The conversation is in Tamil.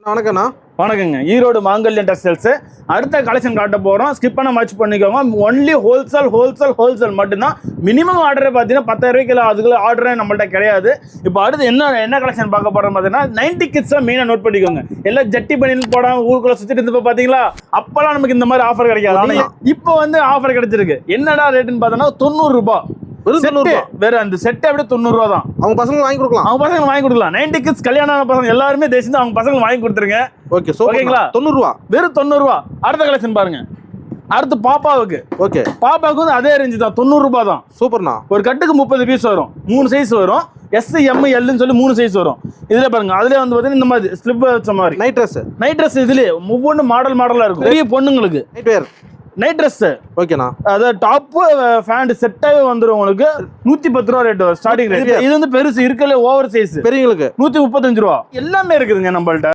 வணக்கண்ணா. வணக்கங்க. ஈரோடு மாங்கல்யம் டெக்ஸ்டைல்ஸ் அடுத்த கலெக்ஷன் காட்ட போகிறோம். ஸ்கிப் பண்ண மச் பண்ணிக்கோங்க. ஒன்லி ஹோல்சேல் மட்டும்தான். மினிமம் ஆர்டரே பார்த்தீங்கன்னா 10,000 ரூபாய்க்கு அதுக்குள்ள ஆர்டரே நம்மள்ட்ட கிடையாது. இப்போ அடுத்து என்ன கலெக்ஷன் பார்க்க போகிறோம் பார்த்தீங்கன்னா 90 கிட்ஸ் மெயினாக நோட் பண்ணிக்கோங்க. எல்லாம் ஜட்டி பண்ணிட்டு போடாமல் ஊருக்குள்ள சுற்றிட்டு இருந்தப்போ பார்த்தீங்களா, அப்போல்லாம் நமக்கு இந்த மாதிரி ஆஃபர் கிடைக்காது. ஆனால் இப்போ வந்து ஆஃபர் கிடைச்சிருக்கு. என்னடா ரேட்டுன்னு பார்த்தோன்னா 90 ரூபாய். வேற அந்த செட் அப்படியே 90 ரூபா தான். அவங்க பசங்க வாங்கி கொடுக்கலாம். அவங்க பசங்க வாங்கி கொடுக்கலாம். 90 கிட்ஸ் கல்யாணம் பசங்க எல்லாருமே தேசிந்து அவங்க பசங்க வாங்கி கொடுத்துருங்க. ஓகே, ஓகேங்களா? 90 ரூபா, வெறும் 90 ரூபா. அடுத்த கலெக்ஷன் பாருங்க. அடுத்து பாப்பாவுக்கு. ஓகே, பாப்பாவுக்கு வந்து அதே ரேஞ்சு தான், 90 ரூபா தான். சூப்பர்ண்ணா. ஒரு கட்டுக்கு 30 பீஸ் வரும், 3 சைஸ் வரும். எஸ் எம் எல்னு சொல்லி 3 சைஸ் வரும். இதுல பாருங்க, அதுல வந்து பாத்தீங்கன்னா இந்த மாதிரி ஸ்லிப் வச்ச மாதிரி நைட் ட்ரெஸ் இதுலயே ஒவ்வொரு மாடலா இருக்கும். பெரிய பொண்ணுங்களுக்கு நைட் ட்ரெஸ். ஓகேண்ணா. அதாவது டாப் பேண்ட் செட்டாவே வந்துரும் உங்களுக்கு. 110 ரூபா ரேட் ஸ்டார்டிங் ரேட். இது வந்து பெருசு இருக்கல, ஓவர் சைஸ் பெரியங்களுக்கு 135 ரூபா. எல்லாமே இருக்குதுங்க நம்மள்ட்ட.